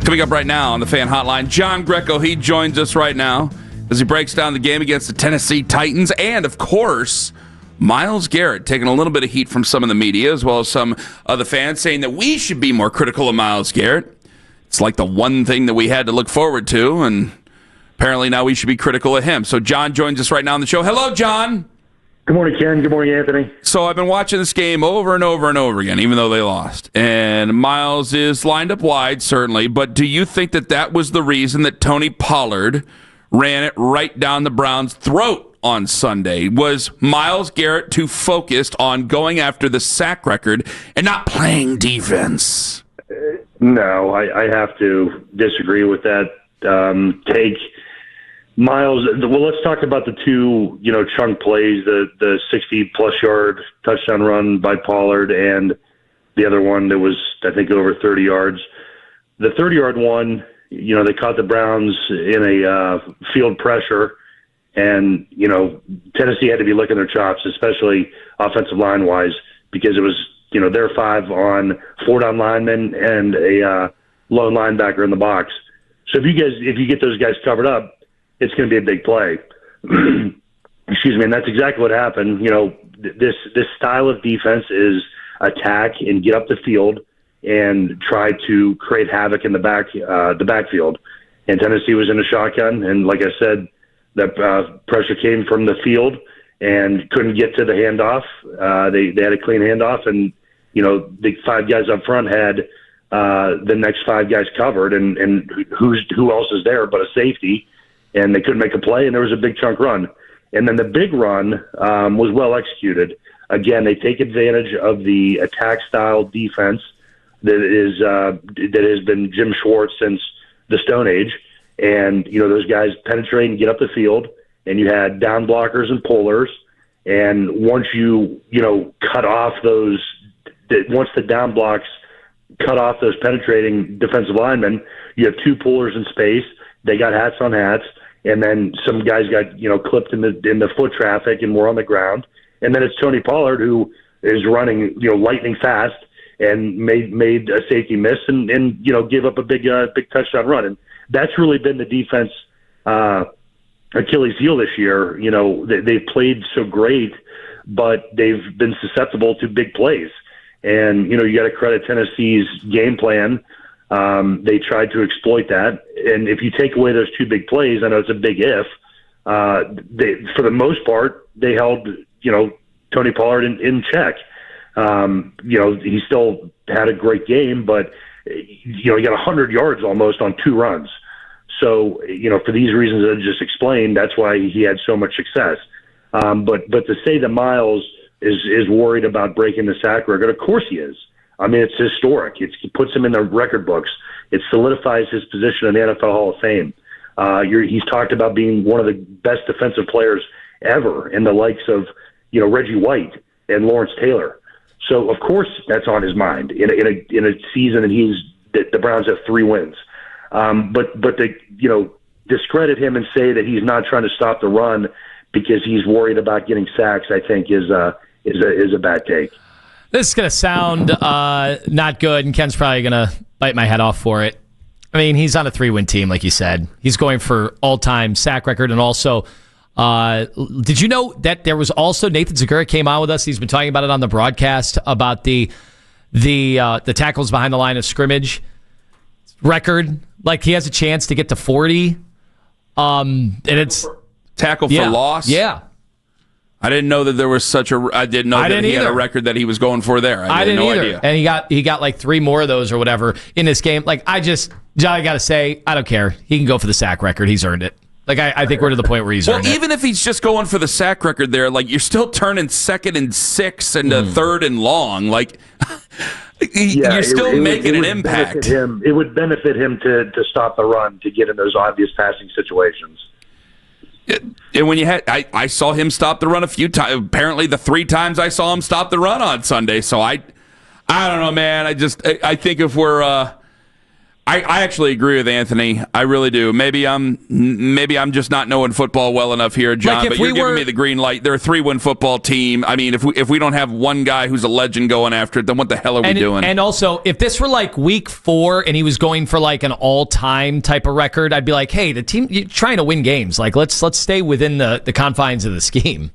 Coming up right now on the Fan Hotline, John Greco. He joins us right now as he breaks down the game against the Tennessee Titans. And, of course, Myles Garrett taking a little bit of heat from some of the media as well as some of the fans saying that we should be more critical of Myles Garrett. It's like the one thing that we had to look forward to, and apparently now we should be critical of him. So John joins us right now on the show. Hello, John. Good morning, Ken. Good morning, Anthony. So I've been watching this game over and over and over again, even though they lost. And Myles is lined up wide, certainly. But do you think that that was the reason that Tony Pollard ran it right down the Browns' throat on Sunday? Was Myles Garrett too focused on going after the sack record and not playing defense? No, I have to disagree with that take. Myles, well, let's talk about the two, chunk plays, the 60-plus yard touchdown run by Pollard and the other one that was, I think, over 30 yards. The 30-yard one, they caught the Browns in a field pressure, and, Tennessee had to be licking their chops, especially offensive line-wise, because it was, their 5 on 4 down linemen and a lone linebacker in the box. So if you get those guys covered up, it's going to be a big play. Excuse me, and that's exactly what happened. This style of defense is attack and get up the field and try to create havoc in the backfield. And Tennessee was in a shotgun, and like I said, the pressure came from the field and couldn't get to the handoff. They had a clean handoff, and the 5 guys up front had the next 5 guys covered, and who else is there but a safety? And they couldn't make a play, and there was a big chunk run. And then the big run was well executed. Again, they take advantage of the attack-style defense that has been Jim Schwartz since the Stone Age. And, those guys penetrate and get up the field, and you had down blockers and pullers. And once cut off once the down blocks cut off those penetrating defensive linemen, you have 2 pullers in space. They got hats on hats. And then some guys got, clipped in the foot traffic and were on the ground. And then it's Tony Pollard who is running, lightning fast and made a safety miss and gave up a big touchdown run. And that's really been the defense Achilles heel this year. They've played so great, but they've been susceptible to big plays. And, you got to credit Tennessee's game plan. They tried to exploit that. And if you take away those 2 big plays, I know it's a big if, for the most part, they held, Tony Pollard in check. He still had a great game, but, he got 100 yards almost on 2 runs. So, for these reasons I just explained, that's why he had so much success. But to say that Myles is worried about breaking the sack record, of course he is. I mean, it's historic. It puts him in the record books. It solidifies his position in the NFL Hall of Fame. He's talked about being one of the best defensive players ever, in the likes of, Reggie White and Lawrence Taylor. So, of course, that's on his mind in a season that the Browns have 3 wins. But to discredit him and say that he's not trying to stop the run because he's worried about getting sacks, I think is a bad take. This is going to sound not good, and Ken's probably going to bite my head off for it. I mean, he's on a 3-win team, like you said. He's going for all-time sack record, and also, did you know that there was also, Nathan Zagura came on with us, he's been talking about it on the broadcast, about the tackles behind the line of scrimmage record. Like, he has a chance to get to 40. And it's... Tackle for loss? Yeah. I didn't know that there was such a. I didn't know that he had a record that he was going for there. I had no idea. And he got like 3 more of those or whatever in this game. Like, I got to say, I don't care. He can go for the sack record. He's earned it. Like, I think we're to the point where he's earned it. Well, even if he's just going for the sack record there, like, you're still turning 2nd and 6 into 3rd and long. Like, you're still making an impact. It would benefit him to stop the run, to get in those obvious passing situations. And when I saw him stop the run a few times. Apparently, the 3 times I saw him stop the run on Sunday. So I don't know, man. I think if we're I actually agree with Anthony. I really do. Maybe I'm just not knowing football well enough here, John. But you're giving me the green light. They're a 3-win football team. I mean, if we don't have one guy who's a legend going after it, then what the hell are we doing? And also, if this were like week 4 and he was going for like an all-time type of record, I'd be like, hey, the team you're trying to win games. Like let's stay within the confines of the scheme.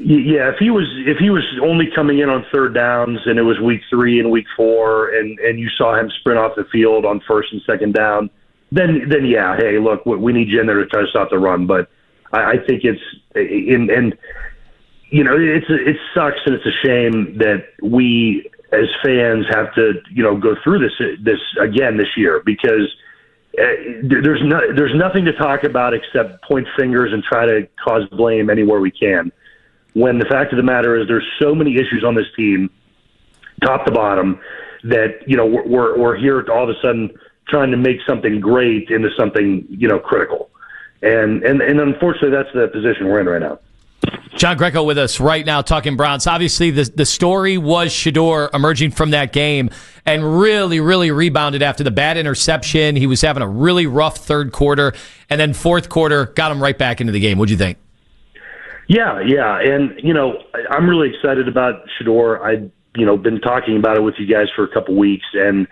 Yeah, if he was only coming in on third downs and it was week 3 and week 4 and you saw him sprint off the field on first and second down, then yeah, hey, look, we need you in there to try to stop the run. But I think it sucks and it's a shame that we as fans have to go through this again this year because there's nothing to talk about except point fingers and try to cause blame anywhere we can. When the fact of the matter is there's so many issues on this team, top to bottom, that, we're here all of a sudden trying to make something great into something, critical. And unfortunately, that's the position we're in right now. John Greco with us right now talking Browns. Obviously, the story was Shedeur emerging from that game and really, really rebounded after the bad interception. He was having a really rough third quarter, and then fourth quarter got him right back into the game. What'd you think? Yeah, and I'm really excited about Shedeur. I've been talking about it with you guys for a couple weeks, and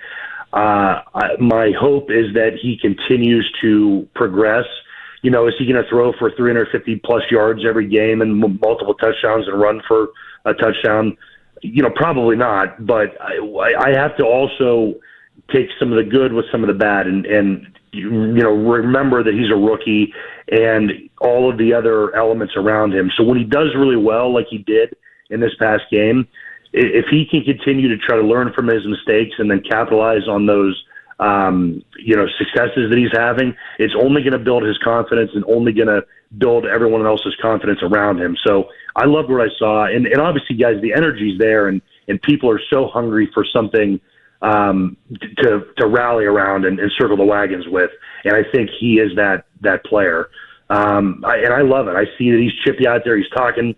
my hope is that he continues to progress. Is he going to throw for 350 plus yards every game and multiple touchdowns and run for a touchdown? Probably not. But I have to also take some of the good with some of the bad, and remember that he's a rookie and all of the other elements around him. So when he does really well, like he did in this past game, if he can continue to try to learn from his mistakes and then capitalize on those, successes that he's having, it's only going to build his confidence and only going to build everyone else's confidence around him. So I loved what I saw. And obviously, guys, the energy's there and people are so hungry for something to rally around and circle the wagons with. And I think he is that player. And I love it. I see that he's chippy out there. He's talking.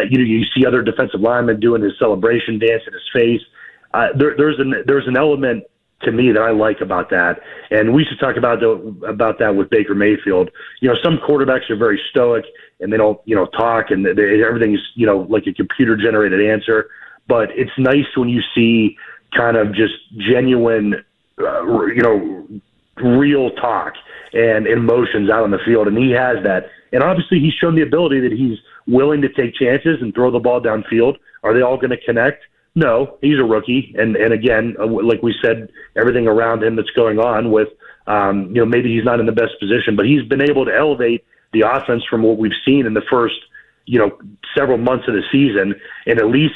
You see other defensive linemen doing his celebration dance in his face. There's an element to me that I like about that. And we should talk about that with Baker Mayfield. Some quarterbacks are very stoic and they don't, talk and everything's, like a computer generated answer. But it's nice when you see kind of just genuine, real talk and emotions out on the field. And he has that. And obviously he's shown the ability that he's willing to take chances and throw the ball downfield. Are they all going to connect? No, he's a rookie. And again, like we said, everything around him that's going on with, maybe he's not in the best position, but he's been able to elevate the offense from what we've seen in the first, several months of the season and at least,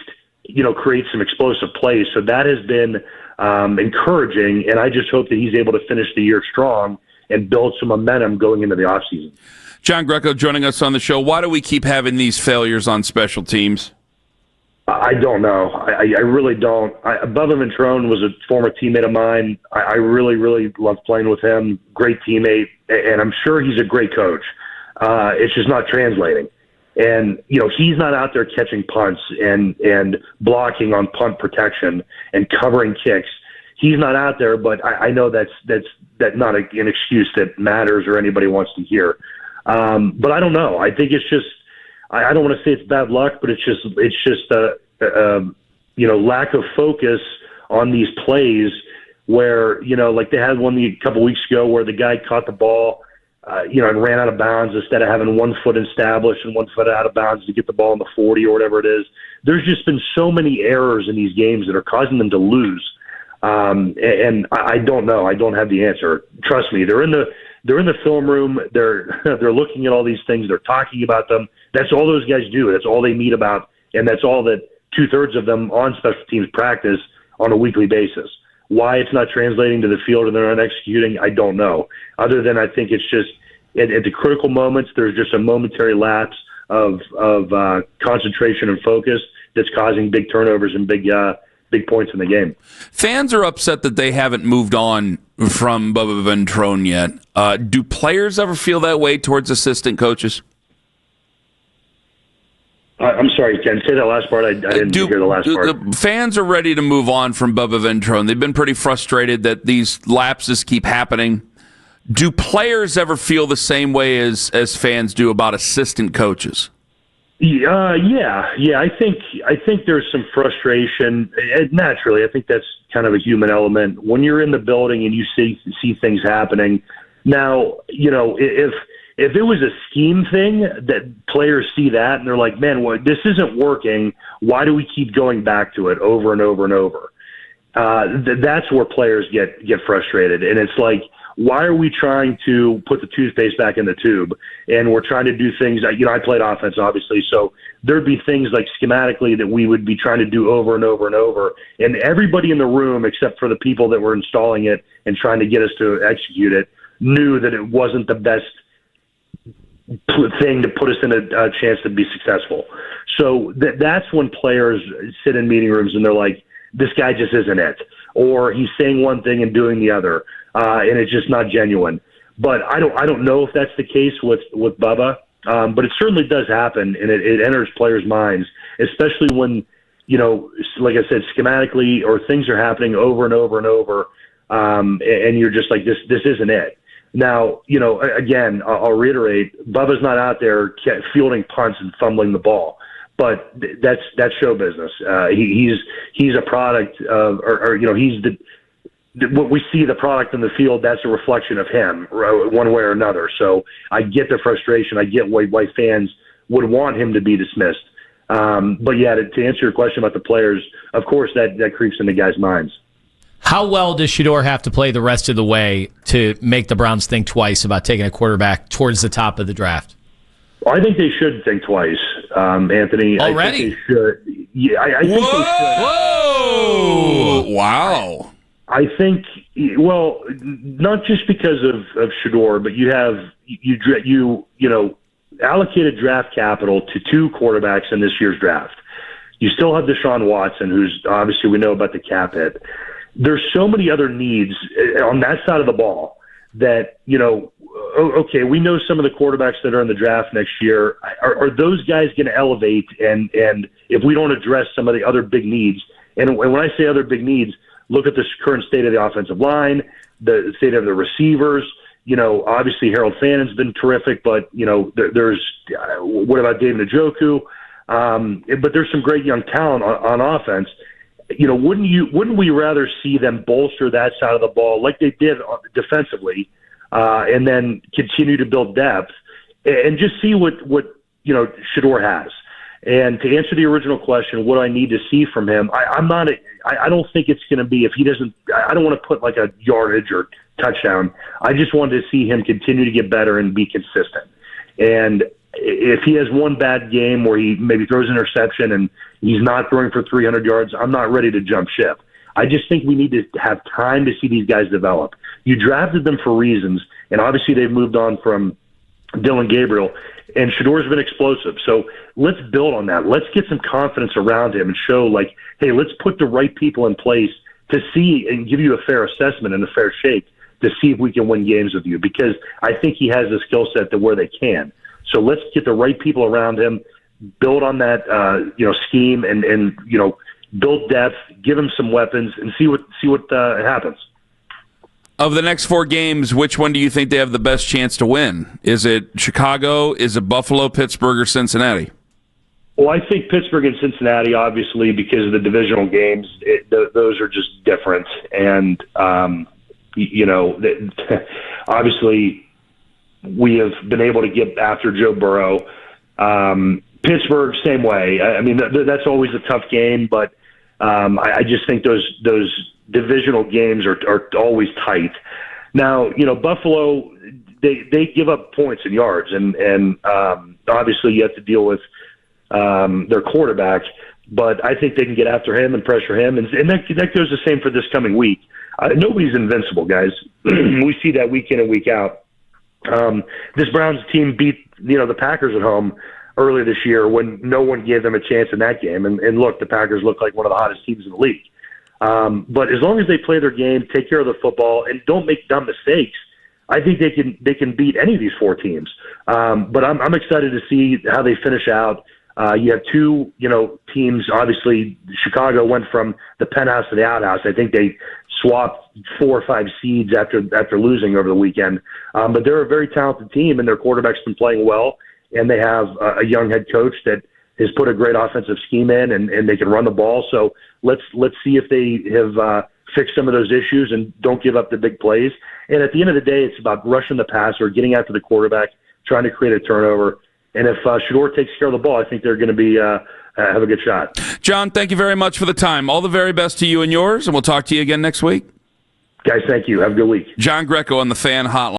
create some explosive plays. So that has been encouraging, and I just hope that he's able to finish the year strong and build some momentum going into the offseason. John Greco joining us on the show. Why do we keep having these failures on special teams? I don't know. I really don't. Bubba Ventrone was a former teammate of mine. I really, really loved playing with him. Great teammate, and I'm sure he's a great coach. It's just not translating. And, he's not out there catching punts and blocking on punt protection and covering kicks. He's not out there, but I know that's not an excuse that matters or anybody wants to hear. But I don't know. I think it's just, I don't want to say it's bad luck, but it's just lack of focus on these plays where, like they had one a couple weeks ago where the guy caught the ball, and ran out of bounds instead of having 1 foot established and 1 foot out of bounds to get the ball in the 40 or whatever it is. There's just been so many errors in these games that are causing them to lose. And I don't know. I don't have the answer. Trust me, they're in the film room. They're looking at all these things. They're talking about them. That's all those guys do. That's all they meet about, and that's all that 2/3 of them on special teams practice on a weekly basis. Why it's not translating to the field and they're not executing, I don't know. Other than I think it's just at the critical moments, there's just a momentary lapse of concentration and focus that's causing big turnovers and big points in the game. Fans are upset that they haven't moved on from Bubba Ventrone yet. Do players ever feel that way towards assistant coaches? I'm sorry, Ken. Say that last part. I didn't hear the last part. The fans are ready to move on from Bubba Ventrone. They've been pretty frustrated that these lapses keep happening. Do players ever feel the same way as fans do about assistant coaches? Yeah. I think there's some frustration. Naturally, I think that's kind of a human element. When you're in the building and you see things happening. Now, if it was a scheme thing that players see that and they're like, man, this isn't working. Why do we keep going back to it over and over and over? That's where players get frustrated. And it's like, why are we trying to put the toothpaste back in the tube? And we're trying to do things. I played offense, obviously, so there'd be things like schematically that we would be trying to do over and over and over. And everybody in the room, except for the people that were installing it and trying to get us to execute it, knew that it wasn't the best thing to put us in a chance to be successful. So that's when players sit in meeting rooms and they're like, this guy just isn't it. Or he's saying one thing and doing the other, and it's just not genuine. But I don't know if that's the case with Bubba, but it certainly does happen, and it enters players' minds, especially when, like I said, schematically or things are happening over and over and over, and you're just like, this isn't it. Now, again, I'll reiterate, Bubba's not out there fielding punts and fumbling the ball, but that's show business. He's a product of, he's what we see the product in the field. That's a reflection of him, one way or another. So I get the frustration. I get why fans would want him to be dismissed. But yeah, to answer your question about the players, of course that creeps into guys' minds. How well does Shedeur have to play the rest of the way to make the Browns think twice about taking a quarterback towards the top of the draft? Well, I think they should think twice, Anthony. Already? I think they should. Yeah, I think they should. Whoa! Wow. I think, well, not just because of Shedeur, but you have allocated draft capital to two quarterbacks in this year's draft. You still have Deshaun Watson, who's obviously we know about the cap hit. There's so many other needs on that side of the ball that, okay, we know some of the quarterbacks that are in the draft next year. Are those guys going to elevate? And if we don't address some of the other big needs, and when I say other big needs, look at the current state of the offensive line, the state of the receivers. Obviously Harold Fannon's been terrific, but, there's what about David Njoku? But there's some great young talent on offense. Wouldn't we rather see them bolster that side of the ball like they did defensively, and then continue to build depth and just see what Shedeur has? And to answer the original question, what I need to see from him, I don't think it's going to be if he doesn't. I don't want to put like a yardage or touchdown. I just wanted to see him continue to get better and be consistent. And if he has one bad game where he maybe throws an interception and he's not throwing for 300 yards, I'm not ready to jump ship. I just think we need to have time to see these guys develop. You drafted them for reasons, and obviously they've moved on from Dylan Gabriel, and Shedeur's been explosive. So let's build on that. Let's get some confidence around him and show, like, hey, let's put the right people in place to see and give you a fair assessment and a fair shake to see if we can win games with you, because I think he has the skill set to where they can. So let's get the right people around him, build on that, scheme, and build depth, give him some weapons, and see what happens. Of the next four games, which one do you think they have the best chance to win? Is it Chicago? Is it Buffalo, Pittsburgh, or Cincinnati? Well, I think Pittsburgh and Cincinnati, obviously, because of the divisional games, those are just different. And, obviously, we have been able to get after Joe Burrow. Pittsburgh, same way. I mean, that's always a tough game, but I just think those divisional games are always tight. Now, Buffalo, they give up points and yards, and obviously you have to deal with their quarterback, but I think they can get after him and pressure him, and that goes the same for this coming week. Nobody's invincible, guys. We see that week in and week out. This Browns team beat the Packers at home earlier this year when no one gave them a chance in that game. And look, the Packers look like one of the hottest teams in the league. But as long as they play their game, take care of the football, and don't make dumb mistakes, I think they can beat any of these four teams. But I'm excited to see how they finish out. You have two, teams. Obviously, Chicago went from the penthouse to the outhouse. I think they swapped 4 or 5 seeds after losing over the weekend. But they're a very talented team, and their quarterback's been playing well. And they have a young head coach that has put a great offensive scheme in, and they can run the ball. So let's see if they have fixed some of those issues and don't give up the big plays. And at the end of the day, it's about rushing the passer, getting after the quarterback, trying to create a turnover. And if Shedeur takes care of the ball, I think they're going to be have a good shot. John, thank you very much for the time. All the very best to you and yours, and we'll talk to you again next week. Guys, thank you. Have a good week. John Greco on the Fan Hotline.